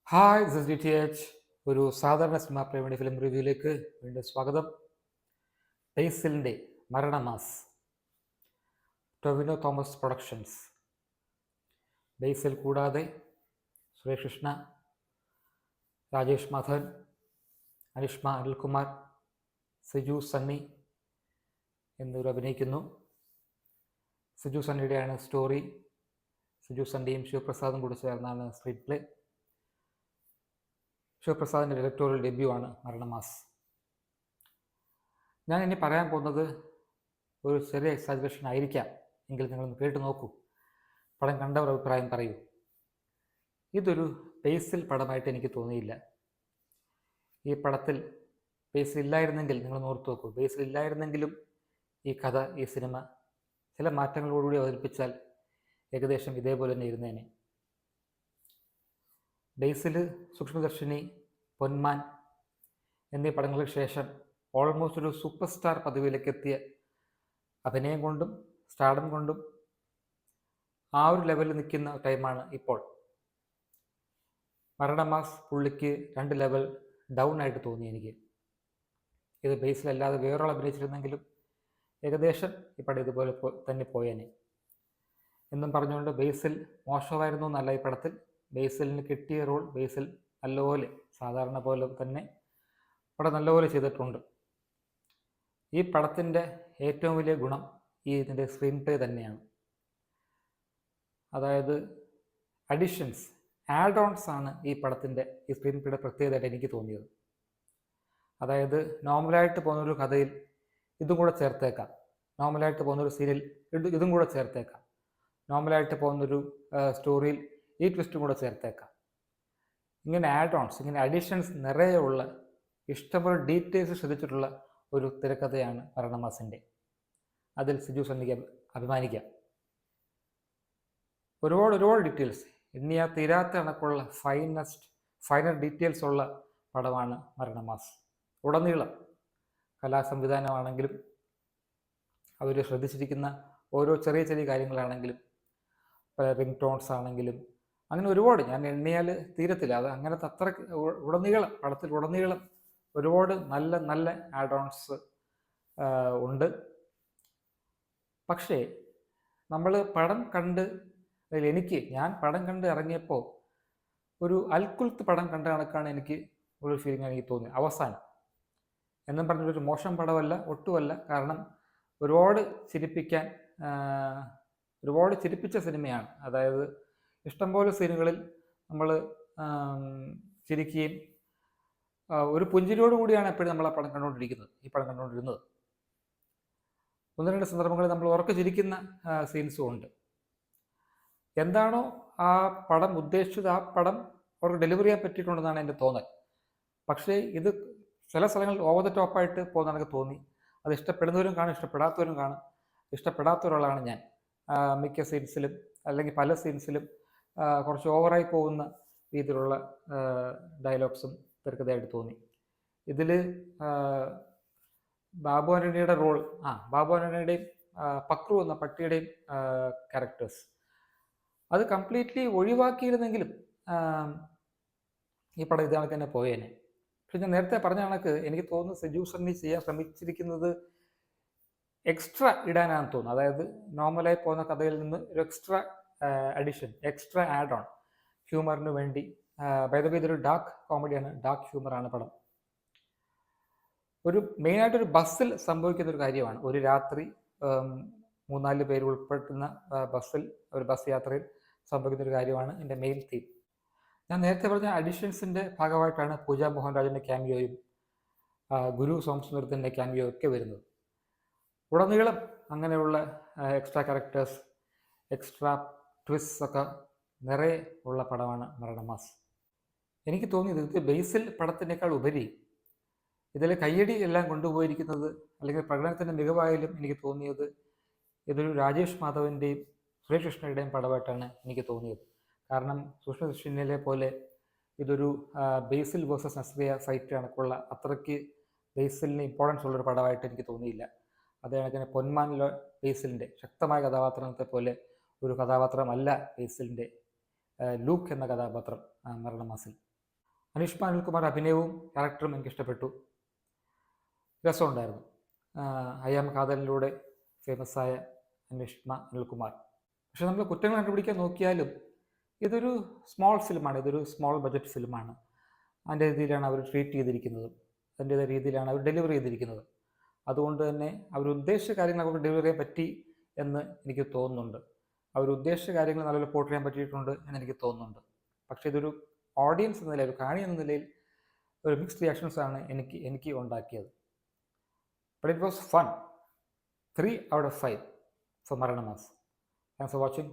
Hi this is DTH. ഒരു സാധാരണ cinema പ്രേമിയുടെ film റിവ്യൂയിലേക്ക് വീണ്ടും സ്വാഗതം. ബേസിലിൻ്റെ മരണമാസ്, ടൊവിനോ തോമസ് പ്രൊഡക്ഷൻസ്. ബേസിൽ കൂടാതെ സുരേഷ് കൃഷ്ണ, രാജേഷ് മാധവൻ, അനിഷ്മ അനിൽകുമാർ, സിജു സണ്ണി എന്നിവർ അഭിനയിക്കുന്നു. സിജു സണ്ണിയുടെയാണ് സ്റ്റോറി. സിജു സണ്ണിയും ശിവപ്രസാദും കൂടി ചേർന്നാണ് സ്ക്രീൻ പ്ലേ. ശിവപ്രസാദിൻ്റെ ഡയറക്ടോറിയൽ ഡെബ്യൂ ആണ് മരണമാസ്. ഞാൻ ഇനി പറയാൻ പോകുന്നത് ഒരു ചെറിയ എക്സാജറേഷൻ ആയിരിക്കാം, എങ്കിൽ നിങ്ങളൊന്ന് കേട്ട് നോക്കൂ. പടം കണ്ടവർ അഭിപ്രായം പറയൂ. ഇതൊരു ബേസിൽ പടമായിട്ട് എനിക്ക് തോന്നിയില്ല. ഈ പടത്തിൽ ബേസിൽ ഇല്ലായിരുന്നെങ്കിൽ നിങ്ങൾ ഓർത്ത് നോക്കൂ, ബേസിൽ ഇല്ലായിരുന്നെങ്കിലും ഈ കഥ, ഈ സിനിമ ചില മാറ്റങ്ങളോടുകൂടി അവതരിപ്പിച്ചാൽ ഏകദേശം ഇതേപോലെ തന്നെ ഇരുന്നേനെ. ബേസിൽ, സൂക്ഷ്മദർശിനി, പൊന്മാൻ എന്നീ പടങ്ങൾക്ക് ശേഷം ഓൾമോസ്റ്റ് ഒരു സൂപ്പർ സ്റ്റാർ പദവിയിലേക്ക് എത്തിയ, അഭിനയം കൊണ്ടും സ്റ്റാർഡം കൊണ്ടും ആ ഒരു ലെവലിൽ നിൽക്കുന്ന ടൈമാണ് ഇപ്പോൾ. മരണമാസ് പുള്ളിക്ക് 2 ലെവൽ ഡൗൺ ആയിട്ട് തോന്നി എനിക്ക്. ഇത് ബേസിലല്ലാതെ വേറൊരാൾ അഭിനയിച്ചിരുന്നെങ്കിലും ഏകദേശം ഈ പടം ഇതുപോലെ തന്നെ പോയേനെ. എന്നും പറഞ്ഞുകൊണ്ട് ബേസിൽ മോശമായിരുന്നു എന്നല്ല ഈ പടത്തിൽ. ബേസിലിന് കിട്ടിയ റോൾ ബേസിൽ നല്ലപോലെ, സാധാരണ പോലെ തന്നെ പടം നല്ലപോലെ ചെയ്തിട്ടുണ്ട്. ഈ പടത്തിൻ്റെ ഏറ്റവും വലിയ ഗുണം ഇതിൻ്റെ സ്ക്രീൻ പ്ലേ തന്നെയാണ്. അതായത് അഡിഷൻസ്, ആഡ് ഓൺസ് ആണ് ഈ പടത്തിൻ്റെ, ഈ സ്ക്രീൻ പ്ലേയുടെ പ്രത്യേകതയായിട്ട് എനിക്ക് തോന്നിയത്. അതായത് നോർമലായിട്ട് പോകുന്നൊരു കഥയിൽ ഇതും കൂടെ ചേർത്തേക്കാം, നോർമലായിട്ട് പോകുന്നൊരു സീരിയൽ ഇതും കൂടെ ചേർത്തേക്കാം, നോർമലായിട്ട് പോകുന്നൊരു സ്റ്റോറിയിൽ ഈ ട്വിസ്റ്റും കൂടെ ചേർത്തേക്കാം. ഇങ്ങനെ ആഡ് ഓൺസ്, ഇങ്ങനെ അഡീഷൻസ് നിറയെയുള്ള, ഇഷ്ടംപോലെ ഡീറ്റെയിൽസ് ശ്രദ്ധിച്ചിട്ടുള്ള ഒരു തിരക്കഥയാണ് മരണമാസിൻ്റെ. അതിൽ സിജു സണ്ണിക്ക് അഭിമാനിക്കാം. ഒരുപാട് ഡീറ്റെയിൽസ്, എണ്ണിയാ തീരാത്ത കണക്കുള്ള ഫൈനൽ ഡീറ്റെയിൽസ് ഉള്ള പടമാണ് മരണമാസ്. ഉടനീളം കലാസംവിധാനമാണെങ്കിലും അവർ ശ്രദ്ധിച്ചിരിക്കുന്ന ഓരോ ചെറിയ കാര്യങ്ങളാണെങ്കിലും, പല റിംഗ് ടോൺസ് ആണെങ്കിലും, അങ്ങനെ ഒരുപാട്, ഞാൻ എണ്ണിയാൽ തീരത്തില്ല. അത് അങ്ങനത്തെ അത്ര ഉടനീളം, പടത്തിൽ ഉടനീളം ഒരുപാട് നല്ല ആഡ് ഓൺസ് ഉണ്ട്. പക്ഷേ നമ്മൾ പടം കണ്ട്, ഞാൻ പടം കണ്ട് ഇറങ്ങിയപ്പോൾ ഒരു അൽക്കുൽത്ത് പടം കണ്ട കണക്കാണ് എനിക്ക് ഒരു ഫീലിംഗ് എനിക്ക് തോന്നി അവസാനം. എന്നും പറഞ്ഞൊരു മോശം പടമല്ല, ഒട്ടുമല്ല. കാരണം ഒരുപാട് ചിരിപ്പിച്ച സിനിമയാണ്. അതായത് ഇഷ്ടംപോലെ സീനുകളിൽ നമ്മൾ ചിരിക്കുകയും ഒരു പുഞ്ചിരിയോട് കൂടിയാണ് എപ്പോഴും നമ്മൾ ഈ പടം കണ്ടുകൊണ്ടിരുന്നത്. 1-2 സന്ദർഭങ്ങളിൽ നമ്മൾ ഉറക്കെ ചിരിക്കുന്ന സീൻസും ഉണ്ട്. എന്താണോ ആ പടം ഉദ്ദേശിച്ചത്, ആ പടം അവർക്ക് ഡെലിവറി ചെയ്യാൻ പറ്റിയിട്ടുണ്ടെന്നാണ് എൻ്റെ തോന്നൽ. പക്ഷേ ഇത് ചില സ്ഥലങ്ങളിൽ ഓവർ ദ ടോപ്പായിട്ട് പോകുന്ന എനിക്ക് തോന്നി. അത് ഇഷ്ടപ്പെടുന്നവരും കാണും, ഇഷ്ടപ്പെടാത്തവരും കാണും. ഇഷ്ടപ്പെടാത്ത ഒരാളാണ് ഞാൻ. മിക്ക സീൻസിലും, അല്ലെങ്കിൽ പല സീൻസിലും കുറച്ച് ഓവറായി പോകുന്ന രീതിയിലുള്ള ഡയലോഗ്സും തിരക്കഥയായിട്ട് തോന്നി. ഇതിൽ ബാബു ആന്റണിയുടെ റോൾ, ബാബു ആന്റണിയുടെയും പക്രു എന്ന പട്ടിയുടെയും ക്യാരക്ടേഴ്സ് അത് കംപ്ലീറ്റ്ലി ഒഴിവാക്കിയിരുന്നെങ്കിലും ഈ പടം ഇതാണ് തന്നെ പോയേനെ. പക്ഷെ ഞാൻ നേരത്തെ പറഞ്ഞ കണക്ക് എനിക്ക് തോന്നുന്നു സിജു സണ്ണി ചെയ്യാൻ ശ്രമിച്ചിരിക്കുന്നത് എക്സ്ട്രാ ഇടാനാണെന്ന് തോന്നുന്നു. അതായത് നോർമലായി പോകുന്ന കഥയിൽ നിന്ന് ഒരു extra addition, extra add on ഹ്യൂമറിന് വേണ്ടി. ബൈ ദ വേ ഇതൊരു ഡാർക്ക് കോമഡിയാണ്, ഡാർക്ക് ഹ്യൂമറാണ് പടം. ഒരു മെയിനായിട്ടൊരു ബസ്സിൽ സംഭവിക്കുന്ന ഒരു കാര്യമാണ്. ഒരു രാത്രി 3-4 പേര് ഉൾപ്പെടുന്ന ബസ്സിൽ, ഒരു ബസ് യാത്രയിൽ സംഭവിക്കുന്ന ഒരു കാര്യമാണ് എൻ്റെ മെയിൻ തീം. ഞാൻ നേരത്തെ പറഞ്ഞ അഡിഷൻസിൻ്റെ ഭാഗമായിട്ടാണ് പൂജ മോഹൻരാജിൻ്റെ ക്യാമിയോയും ഗുരു സോമസുന്ദരത്തിൻ്റെ ക്യാമിയോ ഒക്കെ വരുന്നത്. ഉടനീളം അങ്ങനെയുള്ള എക്സ്ട്രാ ക്യാരക്ടേഴ്സ്, എക്സ്ട്രാ ട്വിസ്റ്റ് ഒക്കെ നിറയെ ഉള്ള പടമാണ് മരണമാസ്. എനിക്ക് തോന്നിയത് ഇത് ബേസിൽ പടത്തിനേക്കാൾ ഉപരി ഇതിൽ കയ്യടി എല്ലാം കൊണ്ടുപോയിരിക്കുന്നത്, അല്ലെങ്കിൽ പ്രകടനത്തിൻ്റെ മികവായാലും എനിക്ക് തോന്നിയത് ഇതൊരു രാജേഷ് മാധവൻ്റെയും സുരേഷ് കൃഷ്ണയുടെയും പടമായിട്ടാണ് എനിക്ക് തോന്നിയത്. കാരണം സൂക്ഷ്മദർശിനിയിലെ പോലെ ഇതൊരു ബേസിൽ വേഴ്സസ് നസ്രിയ ഫൈറ്റ് കണക്കുള്ള അത്രയ്ക്ക് ബേസിലിന് ഇമ്പോർട്ടൻസ് ഉള്ളൊരു പടമായിട്ട് എനിക്ക് തോന്നിയില്ല. അതേ കണക്കിന് പൊന്മാനിലെ ബേസിലിൻ്റെ ശക്തമായ കഥാപാത്രത്തെ പോലെ ഒരു കഥാപാത്രമല്ല ബേസിലിൻ്റെ ലൂക്ക് എന്ന കഥാപാത്രം മരണമാസിൽ. അനുഷ്മ അനിൽകുമാർ അഭിനയവും ക്യാരക്ടറും എനിക്ക് ഇഷ്ടപ്പെട്ടു, രസമുണ്ടായിരുന്നു. അയ്യാം കാതലിലൂടെ ഫേമസ് ആയ അനുഷ്മ അനിൽകുമാർ. പക്ഷെ നമ്മൾ കുറ്റങ്ങൾ കണ്ടുപിടിക്കാൻ നോക്കിയാലും ഇതൊരു സ്മോൾ ഫിലിമാണ്, ഇതൊരു സ്മോൾ ബഡ്ജറ്റ് ഫിലിമാണ്. അതിൻ്റെ രീതിയിലാണ് അവർ ട്രീറ്റ് ചെയ്തിരിക്കുന്നത്, അതിൻ്റേതായ രീതിയിലാണ് അവർ ഡെലിവർ ചെയ്തിരിക്കുന്നത്. അതുകൊണ്ട് തന്നെ അവർ ഉദ്ദേശിച്ച കാര്യങ്ങൾ അവർക്ക് ഡെലിവർ ചെയ്യാൻ പറ്റി എന്ന് എനിക്ക് തോന്നുന്നുണ്ട്. അവർ ഉദ്ദേശിച്ച കാര്യങ്ങൾ നല്ലപോലെ പോർട്ട് ചെയ്യാൻ പറ്റിയിട്ടുണ്ട് എന്ന് എനിക്ക് തോന്നുന്നുണ്ട്. പക്ഷേ ഇതൊരു ഓഡിയൻസ് എന്ന നിലയിൽ, ഒരു കാണി എന്ന നിലയിൽ ഒരു മിക്സ്ഡ് റിയാക്ഷൻസ് ആണ് എനിക്ക് ഉണ്ടാക്കിയത്. But it was fun. 3 out of 5 for Marana Mass. Thanks for watching.